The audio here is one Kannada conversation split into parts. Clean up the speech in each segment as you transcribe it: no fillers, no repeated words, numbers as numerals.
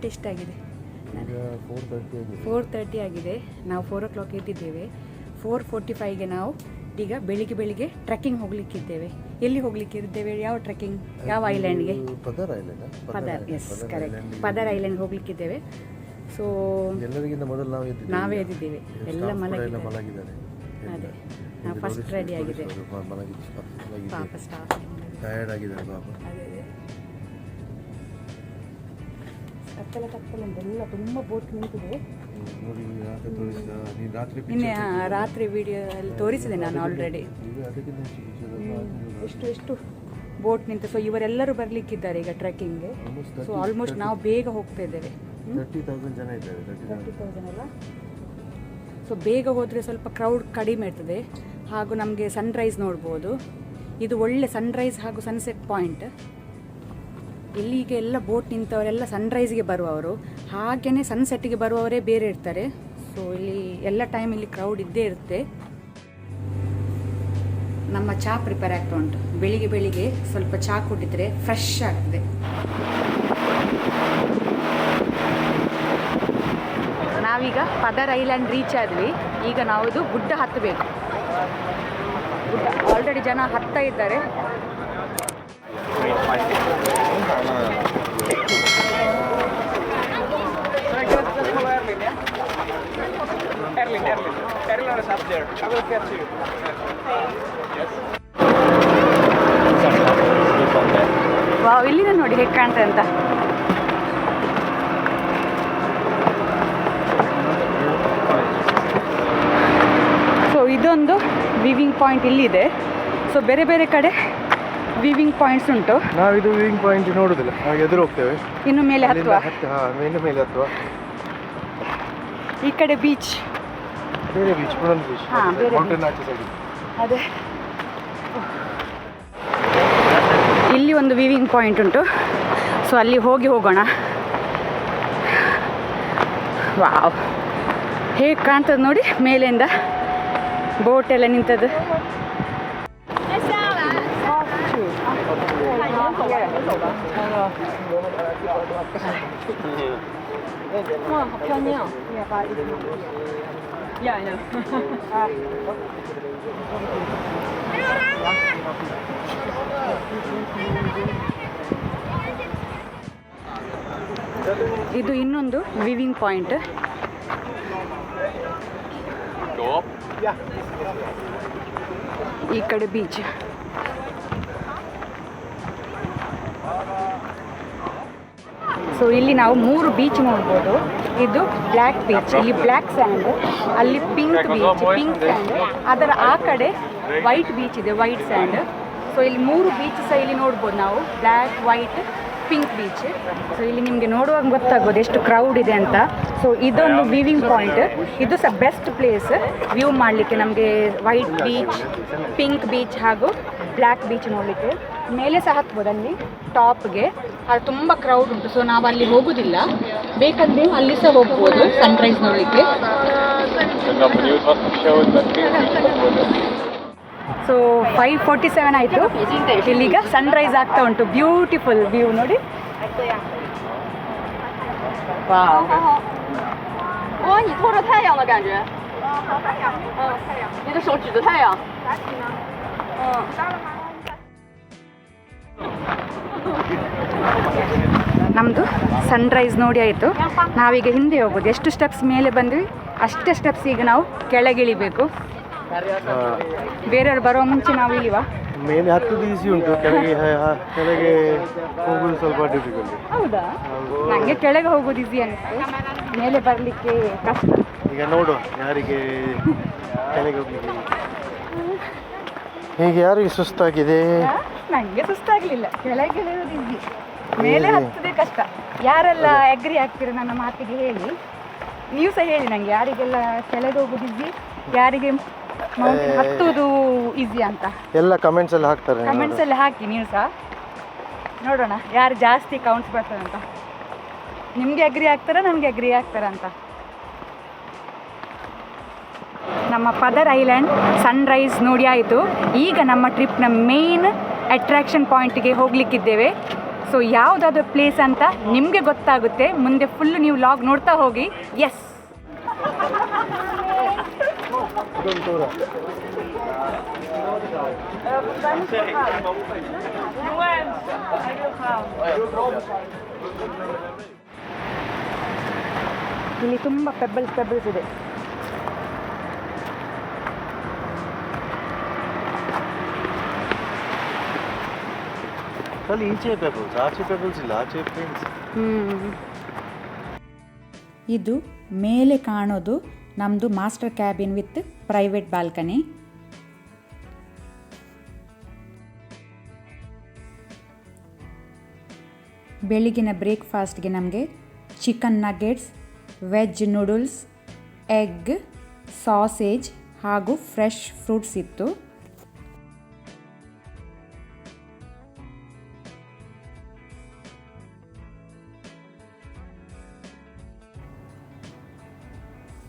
ಗಂಟೆ ಎಷ್ಟಾಗಿದೆ? 4:30 ಆಗಿದೆ. ನಾವು 4 o'clock ಎದ್ದಿದ್ದೇವೆ. 4:45ಗೆ ನಾವು ಈಗ ಬೆಳಿಗ್ಗೆ ಟ್ರೆಕ್ಕಿಂಗ್ ಹೋಗ್ಲಿಕ್ಕಿದ್ದೇವೆ. ಎಲ್ಲಿ ಹೋಗ್ಲಿಕ್ಕಿದ್ದೇವೆ? ಯಾವ ಟ್ರೆಕ್ಕಿಂಗ್? ಯಾವ ಐಲ್ಯಾಂಡ್ಗೆ? Padar. Yes, correct. Padar island ಹೋಗ್ಲಿಕ್ಕಿದ್ದೇವೆ. ಸೊ ಎಲ್ಲರಿಗಿಂತ ಮೊದಲು ನಾವೇ ಎದ್ದಿದ್ದೇವೆ. ಎಲ್ಲ ಮಲಗಿದ್ದಾರೆ. ಅದೇ ನಾವು ಫಸ್ಟ್ ರೆಡಿ ಆಗಿದೆ. ಪಾಪ ಸ್ಟಾಫ್ ಟಯರ್ಡ್ ಆಗಿದ್ದಾರೆ ಪಾಪ. ಅದೇ ಕತ್ತಲೆ ಅಂತೆಲ್ಲ ತುಂಬ ಬೋಟ್ ನಿಂತಿದೆ. ನಿನ್ನೆ ರಾತ್ರಿ ವಿಡಿಯೋ ಅಲ್ಲಿ ತೋರಿಸಿದೆ ನಾನು ಆಲ್ರೆಡಿ. ಎಷ್ಟು ಬೋಟ್ ನಿಂತು. ಸೊ ಇವರೆಲ್ಲರೂ ಬರಲಿಕ್ಕಿದ್ದಾರೆ ಈಗ ಟ್ರೆಕ್ಕಿಂಗ್ಗೆ. ಸೊ ಆಲ್ಮೋಸ್ಟ್ ನಾವು ಬೇಗ ಹೋಗ್ತಾ ಇದ್ದೇವೆ. 30,000 ಜನ ಇದ್ದಾರೆ. 30,000 ಅಲ್ಲ. ಸೊ ಬೇಗ ಹೋದರೆ ಸ್ವಲ್ಪ ಕ್ರೌಡ್ ಕಡಿಮೆ ಇರ್ತದೆ, ಹಾಗೂ ನಮಗೆ ಸನ್ರೈಸ್ ನೋಡ್ಬೋದು. ಇದು ಒಳ್ಳೆ ಸನ್ರೈಸ್ ಹಾಗೂ ಸನ್ಸೆಟ್ ಪಾಯಿಂಟ್. ಇಲ್ಲಿಗೆ ಎಲ್ಲ ಬೋಟ್ ನಿಂತವರೆಲ್ಲ ಸನ್ರೈಸ್ಗೆ ಬರುವವರು, ಹಾಗೆಯೇ ಸನ್ಸೆಟ್ಗೆ ಬರುವವರೇ ಬೇರೆ ಇರ್ತಾರೆ. ಸೊ ಇಲ್ಲಿ ಎಲ್ಲ ಟೈಮ್ ಇಲ್ಲಿ ಕ್ರೌಡ್ ಇದ್ದೇ ಇರುತ್ತೆ. ನಮ್ಮ ಚಹಾ ಪ್ರಿಪೇರ್ ಆಗ್ತಾ ಉಂಟು. ಬೆಳಿಗ್ಗೆ ಸ್ವಲ್ಪ ಚಹಾ ಕುಡಿದ್ರೆ ಫ್ರೆಶ್ ಆಗ್ತದೆ. ನಾವೀಗ ಪದರ್ ಐಲ್ಯಾಂಡ್ ರೀಚ್ ಆದ್ವಿ. ಈಗ ನಾವು ಗುಡ್ಡ ಹತ್ತಬೇಕು. ಗುಡ್ಡ ಆಲ್ರೆಡಿ ಜನ ಹತ್ತಾ ಇದ್ದಾರೆ. ವಾವ್, ಇಲ್ಲಿನ ನೋಡಿ ಹೇಗೆ ಕಾಣ್ತದೆ ಅಂತ. ಸೊ ಇದೊಂದು ವಿವಿಂಗ್ ಪಾಯಿಂಟ್ ಇಲ್ಲಿದೆ. ಸೊ ಬೇರೆ ಬೇರೆ ಕಡೆ ವಿವಿಂಗ್ ಪಾಯಿಂಟ್ಸ್ ಉಂಟು. ನಾವಿದು ವಿವಿಂಗ್ ಪಾಯಿಂಟ್ ನೋಡುದಿಲ್ಲ, ಹಾಗೆ ಎದುರು ಹೋಗ್ತೇವೆ. ಇನ್ನು ಮೇಲೆ ಹತ್ತುವ. ಇನ್ನು ಮೇಲೆ ಹತ್ತುವ. ಈ ಕಡೆ ಬೀಚ್, ಬೇರೆ ಬೀಚ್, ಪುಣನ್ ಬೀಚ್. ಬೇರೆ ಮೌಂಟೇನ್ ಆಚೆ ಸೈಡ್. ಅದೇ ಇಲ್ಲಿ ಒಂದು ವಿವಿಂಗ್ ಪಾಯಿಂಟ್ ಉಂಟು. ಸೊ ಅಲ್ಲಿ ಹೋಗೋಣ. ವಾವ್, ಹೇಗೆ ಕಾಣ್ತದೆ ನೋಡಿ ಮೇಲಿಂದ ಬೋಟ್ ಎಲ್ಲ ನಿಂತದ್ದು. ಇದು ಇನ್ನೊಂದು ವಿವಿಂಗ್ ಪಾಯಿಂಟ್. ಈ ಕಡೆ ಬೀಚ್. ಸೊ ಇಲ್ಲಿ ನಾವು 3 ಬೀಚ್ ನೋಡ್ಬೋದು. ಇದು ಬ್ಲ್ಯಾಕ್ ಬೀಚ್, ಇಲ್ಲಿ ಬ್ಲ್ಯಾಕ್ ಸ್ಯಾಂಡ್, ಅಲ್ಲಿ ಪಿಂಕ್ ಬೀಚ್, ಪಿಂಕ್ ಸ್ಯಾಂಡ್. ಅದರ ಆ ಕಡೆ ವೈಟ್ ಬೀಚ್ ಇದೆ, ವೈಟ್ ಸ್ಯಾಂಡ್. ಸೊ ಇಲ್ಲಿ 3 ಬೀಚ್ ಸಹ ಇಲ್ಲಿ ನೋಡ್ಬೋದು ನಾವು, black, white, pink beach. So ಇಲ್ಲಿ ನಿಮಗೆ ನೋಡುವಾಗ ಗೊತ್ತಾಗ್ಬೋದು ಎಷ್ಟು ಕ್ರೌಡ್ ಇದೆ ಅಂತ. ಸೊ ಇದೊಂದು ವಿವಿಂಗ್ ಪಾಯಿಂಟ್. ಇದು ಸಹ ಬೆಸ್ಟ್ ಪ್ಲೇಸ್ ವ್ಯೂ ಮಾಡಲಿಕ್ಕೆ, ನಮಗೆ ವೈಟ್ ಬೀಚ್, ಪಿಂಕ್ ಬೀಚ್ ಹಾಗೂ ಬ್ಲ್ಯಾಕ್ ಬೀಚ್ ನೋಡಲಿಕ್ಕೆ. ಮೇಲೆ ಸಹ ಹತ್ಬೋದು ಅಲ್ಲಿ ಟಾಪ್ಗೆ. ಅದು ತುಂಬ ಕ್ರೌಡ್ ಉಂಟು. ಸೊ ನಾವು ಅಲ್ಲಿ ಹೋಗೋದಿಲ್ಲ, ಬೇಕಂದ್ರೆ ಅಲ್ಲಿ ಸಹ ಹೋಗ್ಬೋದು ಸನ್ರೈಸ್ ನೋಡಲಿಕ್ಕೆ. ಸೊ 5:47 ಆಯಿತು. ಇಲ್ಲಿಗ ಸನ್ರೈಸ್ ಆಗ್ತಾ ಉಂಟು. ಬ್ಯೂಟಿಫುಲ್ ವ್ಯೂ ನೋಡಿ. ನಮ್ಮದು ಸನ್ರೈಸ್ ನೋಡಿ ಆಯಿತು. ನಾವೀಗ ಹಿಂದೆ ಹೋಗೋದು. ಎಷ್ಟು ಸ್ಟೆಪ್ಸ್ ಮೇಲೆ ಬಂದ್ವಿ ಅಷ್ಟೇ ಸ್ಟೆಪ್ಸ್ ಈಗ ನಾವು ಕೆಳಗಿಳಿಬೇಕು. ಬೇರೆಯವ್ರು ಬರುವ ಮುಂಚೆ ನಾವು ಇಳಿವ. ಮೇಲೆ ಹತ್ತುದು ಈಸಿ ಉಂಟು, ಕೆಳಗೆ ಹೋಗೋದು ಸ್ವಲ್ಪ ಡಿಫಿಕಲ್ಟ್. ಹೌದಾ? ನನಗೆ ಕೆಳಗೆ ಹೋಗೋದು ಈಸಿ ಅನಿಸ್ತು, ಮೇಲೆ ಬರಲಿಕ್ಕೆ ಕಷ್ಟ. ಈಗ ನೋಡು ಯಾರಿಗೆ ಕೆಳಗೆ ಹೋಗ್ಲಿಕ್ಕೆ. ಹೀಗೆ ಯಾರಿಗೆ ಸುಸ್ತಾಗಿದೆ? ನನಗೆ ಸುಸ್ತಾಗಲಿಲ್ಲ. ಕೆಳಗೆ ಇಳಿಯೋದು ಈಸಿ, ಮೇಲೆ ಹತ್ತದೇ ಕಷ್ಟ. ಯಾರೆಲ್ಲ ಅಗ್ರಿ ಆಗ್ತೀರ ನನ್ನ ಮಾತಿಗೆ ಹೇಳಿ. ನೀವು ಸಹ ಹೇಳಿ ನನಗೆ, ಯಾರಿಗೆಲ್ಲ ಕೆಳಗೆ ಹೋಗೋದು ಈಸಿ, ಯಾರಿಗೆ ಹತ್ತುವುದು ಈಸಿ ಅಂತ ಎಲ್ಲ ಕಮೆಂಟ್ಸ್ ಅಲ್ಲಿ ಹಾಕ್ತಾರೆ. ಕಮೆಂಟ್ಸ್ ಅಲ್ಲಿ ಹಾಕಿ ನೀವು ಸಹ, ನೋಡೋಣ ಯಾರು ಜಾಸ್ತಿ ಕೌಂಟ್ಸ್ ಬರ್ತದೆ ಅಂತ. ನಿಮಗೆ ಅಗ್ರಿ ಆಗ್ತಾರ, ನನಗೆ ಅಗ್ರಿ ಆಗ್ತಾರ ಅಂತ. ನಮ್ಮ ಪದರ್ ಐಲ್ಯಾಂಡ್ ಸನ್ರೈಸ್ ನೋಡಿ ಆಯಿತು. ಈಗ ನಮ್ಮ ಟ್ರಿಪ್ನ ಮೇನ್ ಅಟ್ರಾಕ್ಷನ್ ಪಾಯಿಂಟ್ಗೆ ಹೋಗ್ಲಿಕ್ಕಿದ್ದೇವೆ. ಸೊ ಯಾವುದಾದ್ರೂ ಪ್ಲೇಸ್ ಅಂತ ನಿಮಗೆ ಗೊತ್ತಾಗುತ್ತೆ, ಮುಂದೆ ಫುಲ್ ನೀವು ಲಾಗ್ ನೋಡ್ತಾ ಹೋಗಿ. ಎಸ್, ಇಲ್ಲಿ ತುಂಬ ಪೆಬಲ್ಸ್ ಇದೆ. ಅಲ್ಲಿ ಈಚೆ ಪೆಬಲ್ಸ್, ಆಚೆ ಪೆಬಲ್ಸ್ ಇಲ್ಲ, ಆಚೆ ಫ್ರೆಂಡ್ಸ್. ಇದು ಮೇಲೆ ಕಾಣೋದು ನಮ್ಮದು master cabin with private balcony. ಬೆಳಗಿನ ಬ್ರೇಕ್ಫಾಸ್ಟ್ಗೆ ನಮಗೆ chicken nuggets, veg noodles, egg, sausage ಹಾಗೂ ಫ್ರೆಶ್ ಫ್ರೂಟ್ಸ್ ಇತ್ತು.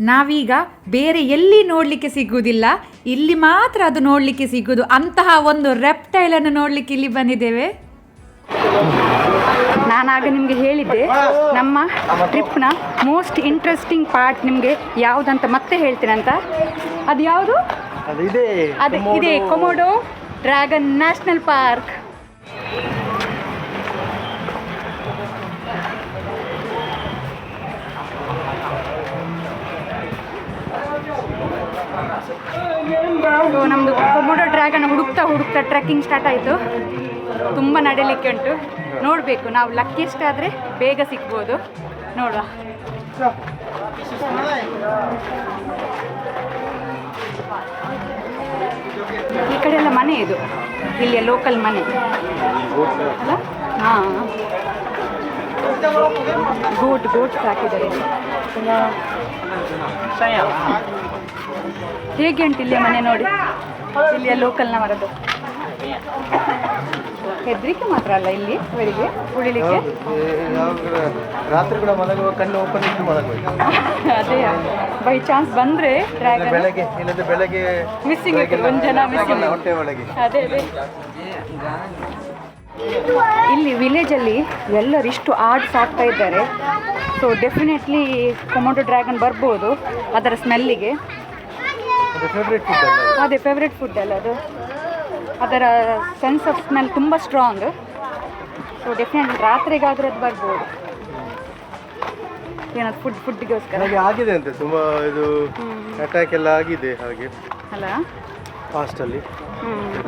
ನಾವೀಗ ಬೇರೆ ಎಲ್ಲಿ ನೋಡಲಿಕ್ಕೆ ಸಿಗುವುದಿಲ್ಲ, ಇಲ್ಲಿ ಮಾತ್ರ ಅದು ನೋಡಲಿಕ್ಕೆ ಸಿಗುವುದು. ಅಂತಹ ಒಂದು ರೆಪ್ಟೈಲನ್ನು ನೋಡಲಿಕ್ಕೆ ಇಲ್ಲಿ ಬಂದಿದ್ದೇವೆ. ನಾನಾಗ ನಿಮಗೆ ಹೇಳಿದ್ದೆ ನಮ್ಮ ಟ್ರಿಪ್ನ ಮೋಸ್ಟ್ ಇಂಟ್ರೆಸ್ಟಿಂಗ್ ಪಾರ್ಟ್ ನಿಮಗೆ ಯಾವುದಂತ ಮತ್ತೆ ಹೇಳ್ತೀನಿ ಅಂತ. ಅದು ಯಾವುದು? ಅದು ಇದೆ ಕೊಮೋಡೋ ಡ್ರ್ಯಾಗನ್ ನ್ಯಾಷನಲ್ ಪಾರ್ಕ್. ನಮ್ಮದು ಕೊಮೋಡೋ ಡ್ರ್ಯಾಗನ್ ಹುಡುಕ್ತಾ ಟ್ರೆಕ್ಕಿಂಗ್ ಸ್ಟಾರ್ಟ್ ಆಯಿತು. ತುಂಬ ನಡೀಲಿಕ್ಕೆ ಉಂಟು, ನೋಡಬೇಕು. ನಾವು ಲಕ್ಕಿಯಸ್ಟ್ ಆದರೆ ಬೇಗ ಸಿಗ್ಬೋದು, ನೋಡುವ. ಈ ಕಡೆ ಎಲ್ಲ ಮನೆ, ಇದು ಇಲ್ಲಿಯ ಲೋಕಲ್ ಮನೆ ಅಲ್ಲ. ಹಾಂ, ಗೋಟ್ ಹಾಕಿದ್ದಾರೆ. ಹೇಗೆ ಉಂಟು ಇಲ್ಲಿಯ ಮನೆ ನೋಡಿ, ಇಲ್ಲಿಯ ಲೋಕಲ್ನವರದ್ದು. ಹೆದರಿಕೆ ಮಾತ್ರ ಅಲ್ಲ ಇಲ್ಲಿ ಅವರಿಗೆ ಉಳಿಲಿಕ್ಕೆ. ರಾತ್ರಿ ಕೂಡ ಮಲಗುವ ಕಣ್ಣು ಓಪನ್ ಇಟ್ಟು ಮಲಗಬೇಕು. ಅದೇ ಬೈ ಚಾನ್ಸ್ ಬಂದರೆ ಡ್ರ್ಯಾಗನ್ ಬೆಳಗ್ಗೆ ಇಲ್ಲದೆ ಬೆಳಗ್ಗೆ ಮಿಸ್ಸಿಂಗ್ ಇರ್ತದೆ, ಒಂದು ಜನ ಮಿಸ್ಸಿಂಗ್ ಹೊಟ್ಟೆ ಒಳಗೆ. ಅದೇ ಇಲ್ಲಿ ವಿಲೇಜಲ್ಲಿ ಎಲ್ಲರೂ ಇಷ್ಟು ಆರ್ಡ್ಸ್ ಆಗ್ತಾ ಇದ್ದಾರೆ. ಸೊ ಡೆಫಿನೆಟ್ಲಿ ಕೊಮೋಡೋ ಡ್ರ್ಯಾಗನ್ ಬರ್ಬೋದು ಅದರ ಸ್ಮೆಲ್ಲಿಗೆ. ಅದೇ ಫೇವ್ರೆಟ್ ಫುಡ್ ಅಲ್ಲ ಅದು, ಅದರ ಸೆನ್ಸ್ ಆಫ್ ಸ್ಮೆಲ್ ತುಂಬ ಸ್ಟ್ರಾಂಗ್. ಸೊ ಡೆಫಿನೆಟ್ಲಿ ರಾತ್ರಿಗಾದ್ರೆ ಅದು ಬರ್ಬೋದು. ಏನಾದ್ರು ಫುಡ್ಡಿಗೋಸ್ಕರ ಹಾಗೆ ಆಗಿದೆ ಅಂತೆ, ತುಂಬ ಇದು ಅಟ್ಯಾಕ್ ಎಲ್ಲ ಆಗಿದೆ ಹಾಗೆ ಅಲ್ಲ ಫಾಸ್ಟಲ್ಲಿ.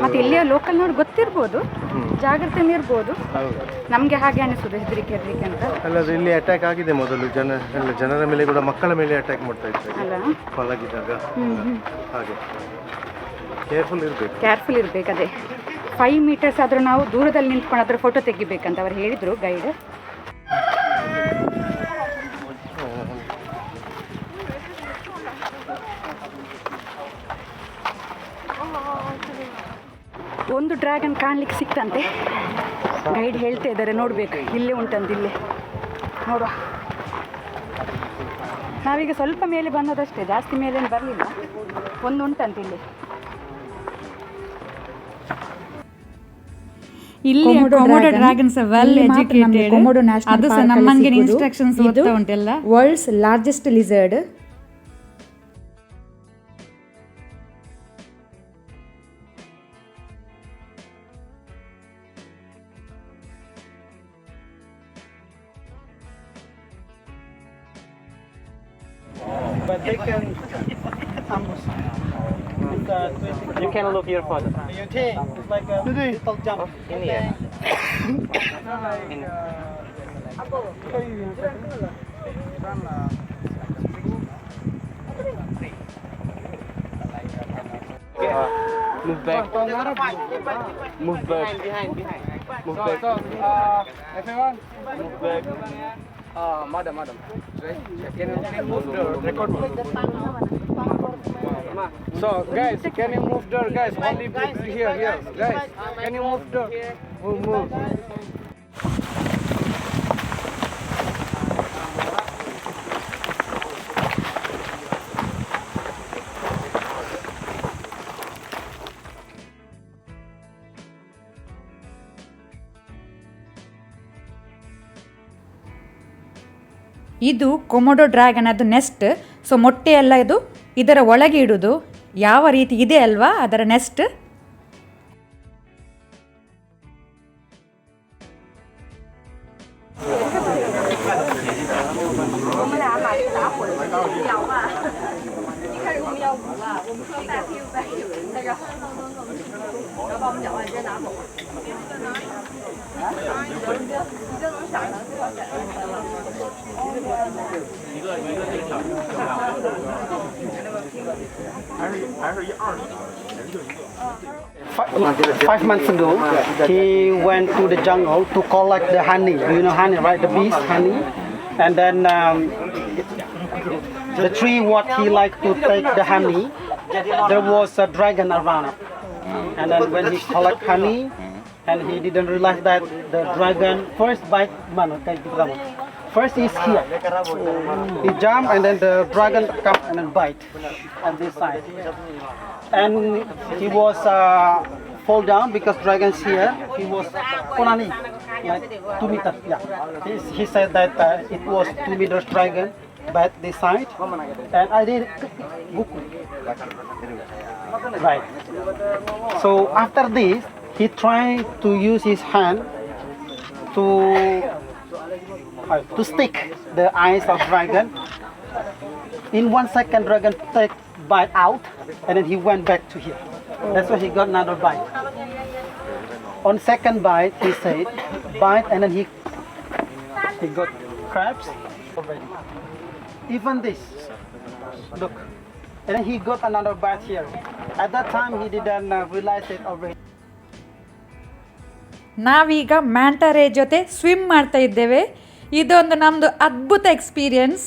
ಮತ್ತು ಇಲ್ಲಿಯ ಲೋಕಲ್ ನೋಡಿ ಗೊತ್ತಿರ್ಬೋದು, ಜಾಗ್ರತೆಯಿಂದ ಇರ್ಬೋದು. ನಮಗೆ ಹಾಗೆ ಅನಿಸೋದು ಹೆದರಿಕೆ ಅಂತ. ಅಲ್ಲದು ಇಲ್ಲಿ ಅಟ್ಯಾಕ್ ಆಗಿದೆ ಮೊದಲು, ಜನರ ಮೇಲೆ ಕೂಡ ಮಕ್ಕಳ ಮೇಲೆ ಅಟ್ಯಾಕ್ ಮಾಡ್ತಾ ಇದ್ದಾರೆ ಅಲ್ಲ ಮಲಗಿದಾಗ. ಹಾಗೆ ಕೇರ್ಫುಲ್ ಇರಬೇಕು. ಅದೇ 5 ಮೀಟರ್ಸ್ ಆದರೂ ನಾವು ದೂರದಲ್ಲಿ ನಿಂತ್ಕೊಂಡು ಅದರ ಫೋಟೋ ತೆಗಿಬೇಕಂತ ಅವ್ರು ಹೇಳಿದರು ಗೈಡ್. ಒಂದು ಡ್ರ್ಯಾಗನ್ ಕಾಣಲಿಕ್ಕೆ ಸಿಕ್ತಂತೆ, ಗೈಡ್ ಹೇಳ್ತಾ ಇದ್ದಾರೆ. ನೋಡಬೇಕು, ಇಲ್ಲೇ ಉಂಟಂತ, ಇಲ್ಲೇ ನೋಡುವ. ನಾವೀಗ ಸ್ವಲ್ಪ ಮೇಲೆ ಬಂದದಷ್ಟೇ, ಜಾಸ್ತಿ ಮೇಲೇನು ಬರಲಿಲ್ಲ. ಒಂದು ಉಂಟಂತ ಇಲ್ಲಿ. ಇಲ್ಲಿ Komodo dragons well educated. Komodo national park ನಮಗೆ ಇನ್ಸ್ಟ್ರಕ್ಷನ್ಸ್ ಓದ್ತಾ ಉಂಟಲ್ಲ. World's largest lizard. But they can. You can look your father. It's like a little jump in here. Move back. Move back. Behind. Move back. Everyone. Move back. Madam. Can you move the record? So guys, can you move there, guys? Only here, guys. Can you move there? Move. ಇದು ಕೊಮೊಡೋ ಡ್ರ್ಯಾಗನ್ ಅದು ನೆಸ್ಟ್. ಸೊ ಮೊಟ್ಟೆ ಎಲ್ಲ ಇದು ಇದರ ಒಳಗೆ ಇಡುವುದು. ಯಾವ ರೀತಿ ಇದೆ ಅಲ್ವಾ ಅದರ next. Five months ago, he went to the jungle to collect the honey. Do you know honey, right? The bees, honey. And then the tree what he liked to take the honey, there was a dragon around it. And then when he collect honey, and he didn't realize that the dragon first bite, first is here. He jump and then the dragon come and then bite on this side. And he was fall down because dragon's here. He was konani, like 2 meters. Yeah, he said that it was 2 meters dragon, but this side. And I did right. So after this, he tried to use his hand to stick the eyes of dragon. In 1 second, dragon take bite out, and then he went back to here. That's why he got another bite. On second bite, he said bite, and then he got crabs already. Even this, look, and then he got another bite here. At that time, he didn't realize it already. ನಾವೀಗ ಮ್ಯಾಂಟಾ ರೇ ಜೊತೆ ಸ್ವಿಮ್ ಮಾಡ್ತಾ ಇದ್ದೇವೆ. ಇದೊಂದು ನಮ್ಮದು ಅದ್ಭುತ ಎಕ್ಸ್ಪೀರಿಯನ್ಸ್.